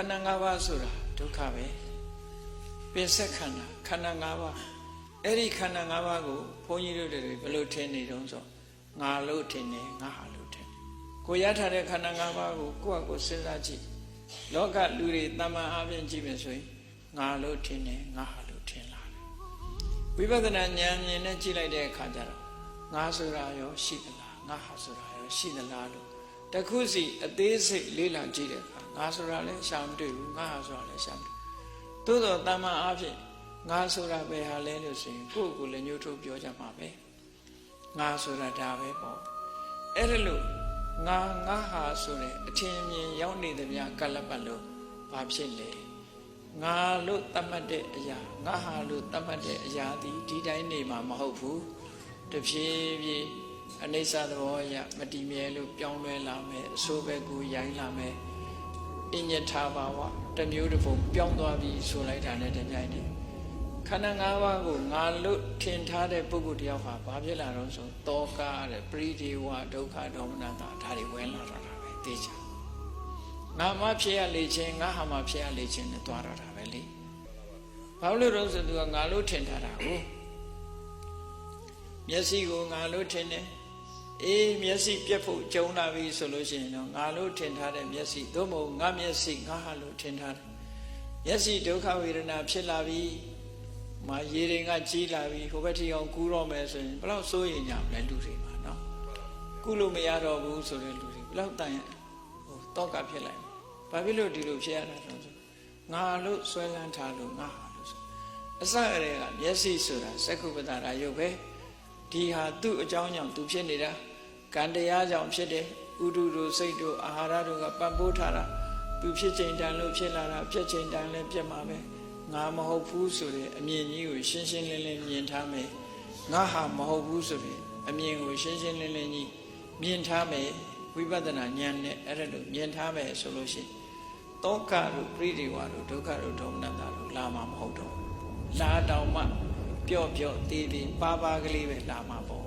န္ဓာ၅ပါးဆိုတာဒုက္ခပဲပင်ဆက်ခန္ဓာခန္ဓာ၅ပါးအဲ့ဒီခန္ဓာ၅ပါးကိုဘုန်းကြီးတို့တွေဘယ်လိုထင်နေတုံးဆိုငါလို့ထင်တယ်ငါဟာလို့ထင်တယ်ကိုရထားတဲ့ခန္ဓာ၅ပါးကိုကိုယ့်အကိုစဉ်းစားကြည့်လောကလူတွေတမန်အားဖြင့်ကြည့်မယ်ဆိုရင်ငါလို့ထင်တယ်ငါဟာလို့ထင်လာတယ်ဝိပဿနာဉာဏ်မြင်နဲ့ကြည့်လိုက်တဲ့အခါကျတော့ငါဆိုတာရောရှိသလားငါဟာဆိုတာရောရှိသလားလို့တခုစီအသေးစိတ်လေ့လာကြည့်တဲ့အခါငါဆိုတာလည်းရှာမတွေ့ဘူးငါဟာဆိုတာလည်းရှာမတွေ့သို့တော့တမန်အားဖြင့်ငါဆိုတာပဲဟာလဲလို့ဆိုရင်ကိုယ့်ကိုယ်လည်းညှို့ထုတ်ပြောကြမှာပဲငါဆိုတာဒါပဲပေါ့အဲ့ဒါလို့ငါဟာဆိုတဲ့အထင်မြင်ရောက်နေသည်များကလပ်ပတ်လို့ဘာဖြစ်လဲငါလို့သတ်မှတ်တဲ့အရာငါဟာလို့သတ်မှတ်တဲ့အရာဒီတိုင်းနေမှာမဟုတ်ဘူးတဖြည်းဖြည်းအနိစ္စသဘောအရမတည်မြဲလို့ပြောင်းလဲလာမယ်အဆိုးဘက်ကိုရိုင်းလာမယ်အညထဘာဝတစ်မျိုးတစ်ပုံပြောင်းသွားပြီးဆိုလိုက်တာနဲ့တပြိုင်တည်းခန္ဓာ၅ပါးကိုငါလို့ထင်ထားတဲ့ပုဂ္ဂိုလ်တယောက်ဟာဘာဖြစ်လာတော့ဆိုတောကတဲ့ပရိဒေဝဒုက္ခဒေါမနတာဒါတွေဝင်လာတော့တာပဲသိချာငါမှဖြစ်ရလေခြင်းငါဟာမှဖြစ်ရလေခြင်းနဲ့သွားတော့တာပဲလေဘာလို့တော့ဆိုသူကငါလို့ထင်ထားတာကိုမျက်စိကိုငါလို့ထင်တယ်အေးမျက်စိပြတ်ဖို့ကြုံလာပြီဆိုလို့ရှိရင်တော့ငါလို့ထင်ထားတဲ့မျက်စိသို့မဟုတ်ငါမျက်စိငါဟာလို့ထင်ထားတယ်မျက်စိဒုက္ခဝေဒနာဖြစ်လာပြီမာရေတွေကကြီးလာပြီဟိုဘက်ထီအောင်ကူးတော့မယ်ဆိုရင်ဘယ်လောက်စိုးရိမ်ကြမလဲလူတွေမှာနော်ကူးလို့မရတော့ဘူးဆိုတဲ့လူတွေဘယ်လောက်တန်ရဟိုတောကဖြစ်လိုက်ဘာဖြစ်လို့ဒီလိုဖြစ်ရတာတော့ဆိုငါလို့ဆွဲလန်းထားလို့ငါဟာလို့ဆိုအစရတဲ့ကမျက်စိဆိုတာစက္ခုပ္ပတာရုပ်ပဲဒီဟာသူ့အကြောင်းကြောင့်သူဖြစ်နေတာကံတရားကြောင့်ဖြစ်တယ်ဥဒုတို့စိတ်တို့အာဟာရတို့ကပံ့ပိုးထားတာသူဖြစ်ချိန်တန်လို့ဖြစ်လာတာဖြစ်ချိန်တန်လည်းပြတ်မှာပဲငါမဟုတ်ဘူးဆိုတဲ့အမြင်ကြီးကိုရှင်းရှင်းလင်းလင်းမြင်ထားမယ်ငါဟာမဟုတ်ဘူးဆိုတဲ့အမြင်ကိုရှင်းရှင်းလင်းလင်းကြီးမြင်ထားမယ်ဝိပဿနာဉာဏ်နဲ့အဲ့ဒါလို့မြင်ထားမယ်ဆိုလို့ရှိရင်တောကတို့ပရိဒေဝတို့ဒုက္ခတို့ဒေါမနတာတို့လာမှာမဟုတ်တော့လာတောင်မှပျော့ပျော့သေးသေးပါပါကလေးပဲလာမှာပေါ့